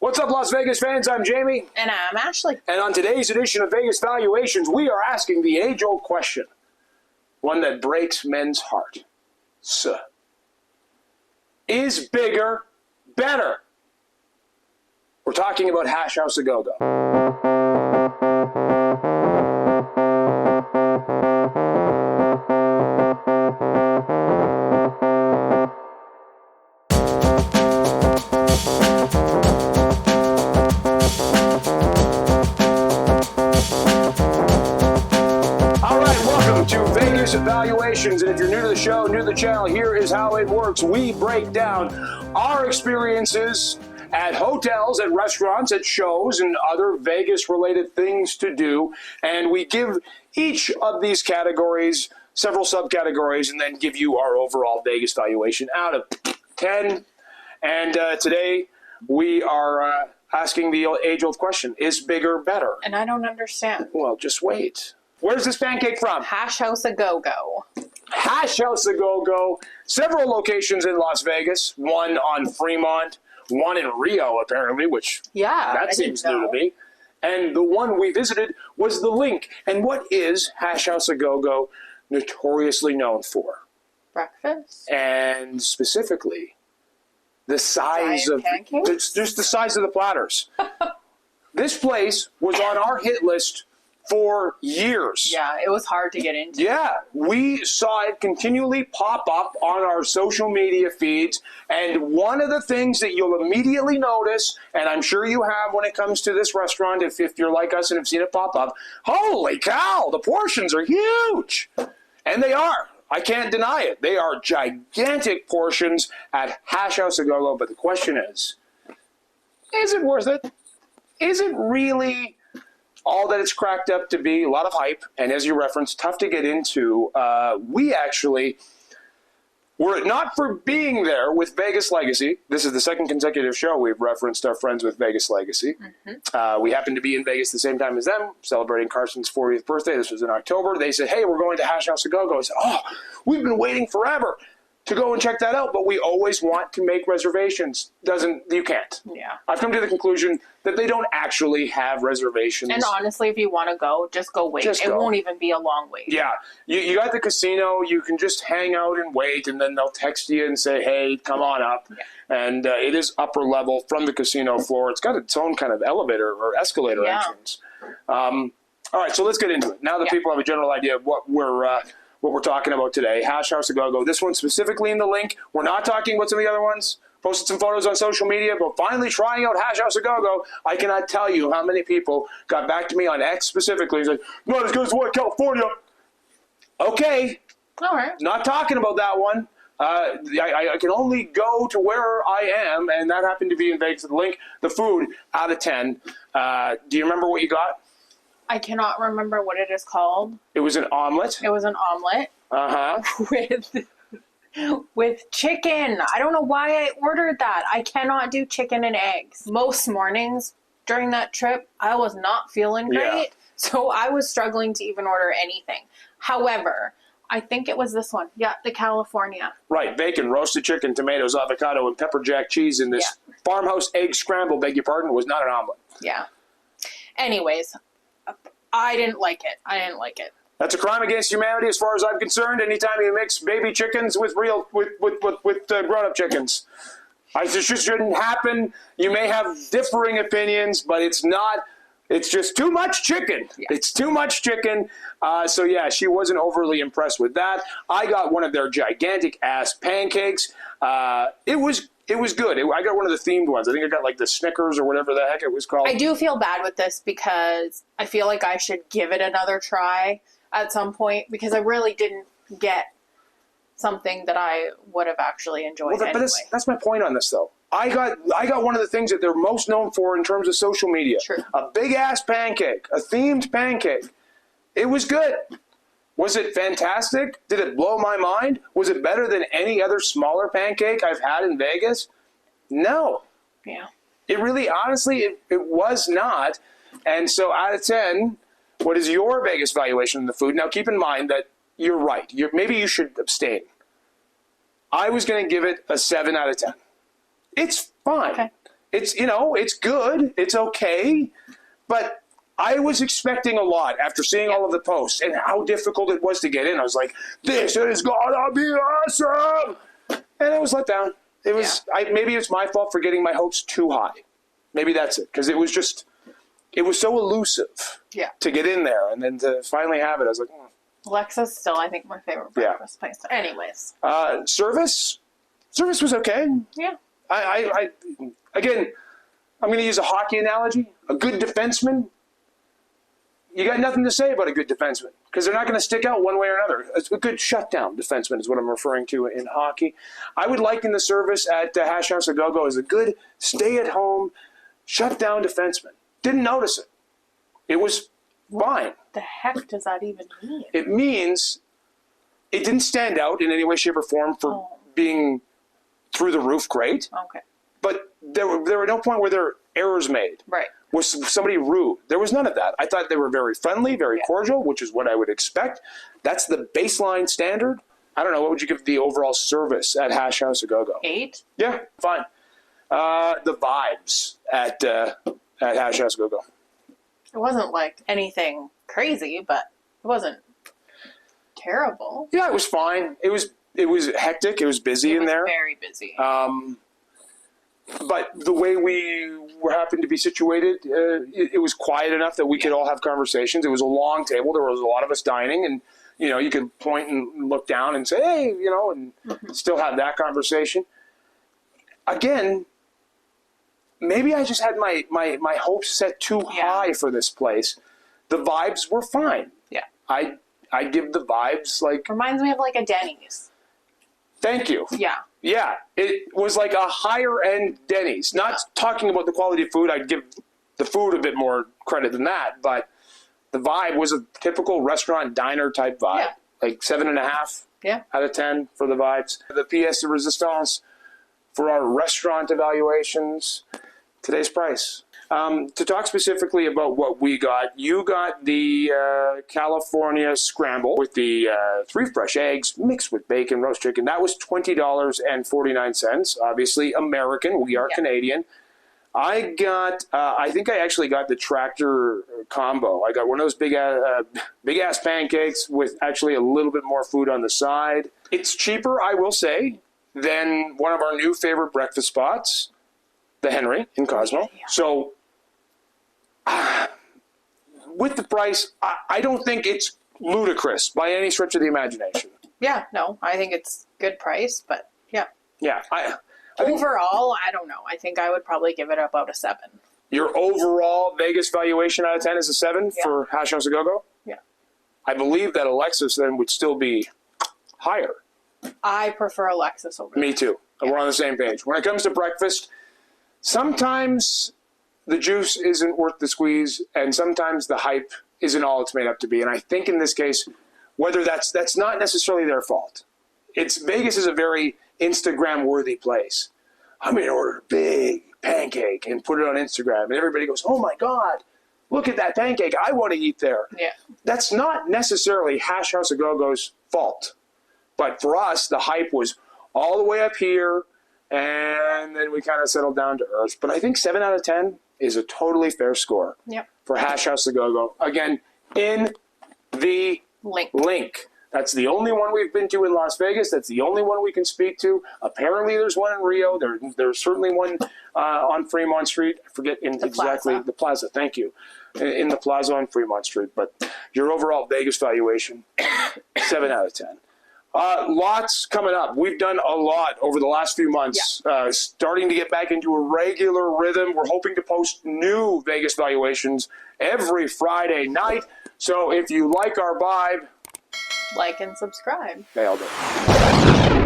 What's up, Las Vegas fans? I'm Jamie. And I'm Ashley. And on today's edition of Vegas Valuations, we are asking the age-old question, one that breaks men's heart. So, is bigger better? We're talking about Hash House A Go-Go. To Vegas Valuations, and if you're new to the show, new to the channel, here is how it works. We break down our experiences at hotels, at restaurants, at shows, and other Vegas-related things to do, and we give each of these categories several subcategories, and then give you our overall Vegas valuation out of 10. And today we are asking the age-old question: is bigger better? And I don't understand. Well, just wait. Where's this pancake from? Hash House A Go-Go. Hash House A Go-Go. Several locations in Las Vegas. One on Fremont. One in Rio, apparently, which that seems new to me. And the one we visited was the Link. And what is Hash House A Go-Go notoriously known for? Breakfast. And specifically, the size of pancakes? Just the size of the platters. This place was on our hit list for years. Yeah, it was hard to get into. Yeah, we saw it continually pop up on our social media feeds, and one of the things that you'll immediately notice, and I'm sure you have when it comes to this restaurant, if you're like us and have seen it pop up, holy cow, the portions are huge. And they are. I can't deny it. They are gigantic portions at Hash House A Go-Go, but the question is it worth it? Is it really all that it's cracked up to be? A lot of hype, and as you referenced, tough to get into. We actually, were it not for being there with Vegas Legacy, this is the second consecutive show we've referenced our friends with Vegas Legacy. Mm-hmm. We happened to be in Vegas the same time as them, celebrating Carson's 40th birthday. This was in October. They said, hey, we're going to Hash House A Go-Go. I said, oh, we've been waiting forever to go and check that out, but we always want to make reservations. You can't. Yeah. I've come to the conclusion that they don't actually have reservations. And honestly, if you want to go, just go wait. It won't even be a long wait. Yeah. You got the casino. You can just hang out and wait, and then they'll text you and say, hey, come on up. Yeah. And it is upper level from the casino floor. It's got its own kind of elevator or escalator entrance. All right, so let's get into it. Now that people have a general idea of what we're talking about today, Hash House A Go-Go. This one specifically in the Link. We're not talking about some of the other ones. Posted some photos on social media, but finally trying out Hash House A Go-Go. I cannot tell you how many people got back to me on X specifically and said, not as good as what, California. Okay. All right. Not talking about that one. I can only go to where I am, and that happened to be in Vegas at the Link. The food, out of 10. Do you remember what you got? I cannot remember what it is called. It was an omelet. It was an omelet. With chicken. I don't know why I ordered that. I cannot do chicken and eggs. Most mornings during that trip, I was not feeling great. So I was struggling to even order anything. However, I think it was this one. Yeah, the California. Right. Bacon, roasted chicken, tomatoes, avocado, and pepper jack cheese in this farmhouse egg scramble, beg your pardon, was not an omelet. Yeah. Anyways, I didn't like it. That's a crime against humanity as far as I'm concerned. Anytime you mix baby chickens with grown-up chickens. It just shouldn't happen. You may have differing opinions, but it's just too much chicken. Yeah. It's too much chicken. So yeah, she wasn't overly impressed with that. I got one of their gigantic ass pancakes. It was good. I got one of the themed ones. I think I got like the Snickers or whatever the heck it was called. I do feel bad with this because I feel like I should give it another try at some point because I really didn't get something that I would have actually enjoyed anyway. But that's my point on this, though. I got one of the things that they're most known for in terms of social media. True. A big-ass pancake, a themed pancake. It was good. Was it fantastic? Did it blow my mind? Was it better than any other smaller pancake I've had in Vegas? No. Yeah. It really, honestly, it was not. And so out of 10, what is your Vegas valuation of the food? Now, keep in mind that you're right. Maybe you should abstain. I was going to give it a 7 out of 10. It's fine. Okay. It's, it's good. It's okay. But I was expecting a lot after seeing all of the posts and how difficult it was to get in. I was like, this is gonna be awesome. And I was let down. It was, maybe it's my fault for getting my hopes too high. Maybe that's it. Because it was so elusive to get in there. And then to finally have it, I was like, Alexa's still, I think, my favorite breakfast place. Anyways. Service was okay. Yeah. Again, I'm going to use a hockey analogy. A good defenseman, you got nothing to say about a good defenseman because they're not going to stick out one way or another. A good shutdown defenseman is what I'm referring to in hockey. I would liken the service at Hash House A Go-Go as a good stay-at-home shutdown defenseman. Didn't notice it. It was fine. The heck does that even mean? It means it didn't stand out in any way, shape, or form for being through the roof great. Okay. But there were no point where there were errors made. Right. Was somebody rude? There was none of that. I thought they were very friendly, very cordial, which is what I would expect. That's the baseline standard. I don't know. What would you give the overall service at Hash House A Go-Go? 8? Yeah, fine. The vibes at Hash House A Go-Go. It wasn't like anything crazy, but it wasn't terrible. Yeah, it was fine. It was hectic. It was busy in there. Very busy. But the way we were happened to be situated, it was quiet enough that we could all have conversations. It was a long table. There was a lot of us dining, and you could point and look down and say, "Hey," and still have that conversation. Again, maybe I just had my hopes set too high for this place. The vibes were fine. Yeah. I give the vibes like reminds me of like a Denny's. Thank you. Yeah. Yeah, it was like a higher-end Denny's. Not talking about the quality of food. I'd give the food a bit more credit than that, but the vibe was a typical restaurant diner type vibe. Yeah. Like 7.5 out of 10 for the vibes. The pièce de résistance for our restaurant evaluations, today's price. To talk specifically about what we got, you got the California Scramble with the 3 fresh eggs mixed with bacon, roast chicken. That was $20.49. Obviously American. We are Canadian. I got, I think I actually got the tractor combo. I got one of those big ass pancakes with actually a little bit more food on the side. It's cheaper, I will say, than one of our new favorite breakfast spots, the Henry in Cosmo. Yeah. So with the price, I don't think it's ludicrous by any stretch of the imagination. Yeah, no, I think it's good price, but yeah. Yeah. I Overall, I don't know. I think I would probably give it about a 7. Your overall Vegas valuation out of 10 is a 7 for Hash House A Go-Go? Yeah. I believe that Alexis then would still be higher. I prefer Alexis over Me too. Yeah. We're on the same page. When it comes to breakfast, sometimes the juice isn't worth the squeeze, and sometimes the hype isn't all it's made up to be. And I think in this case, whether that's not necessarily their fault. Vegas is a very Instagram-worthy place. I'm going to order a big pancake and put it on Instagram, and everybody goes, "Oh my God, look at that pancake! I want to eat there." Yeah. That's not necessarily Hash House A Go-Go's fault, but for us, the hype was all the way up here, and then we kind of settled down to earth. But I think 7 out of 10 is a totally fair score for Hash House A Go-Go. Again, in the link. That's the only one we've been to in Las Vegas. That's the only one we can speak to. Apparently, there's one in Rio. There's certainly one on Fremont Street. I forget the plaza. Thank you. In the plaza on Fremont Street. But your overall Vegas valuation, 7 out of 10. Lots coming up. We've done a lot over the last few months, starting to get back into a regular rhythm. We're hoping to post new Vegas valuations every Friday night. So if you like our vibe, like and subscribe. Nailed it.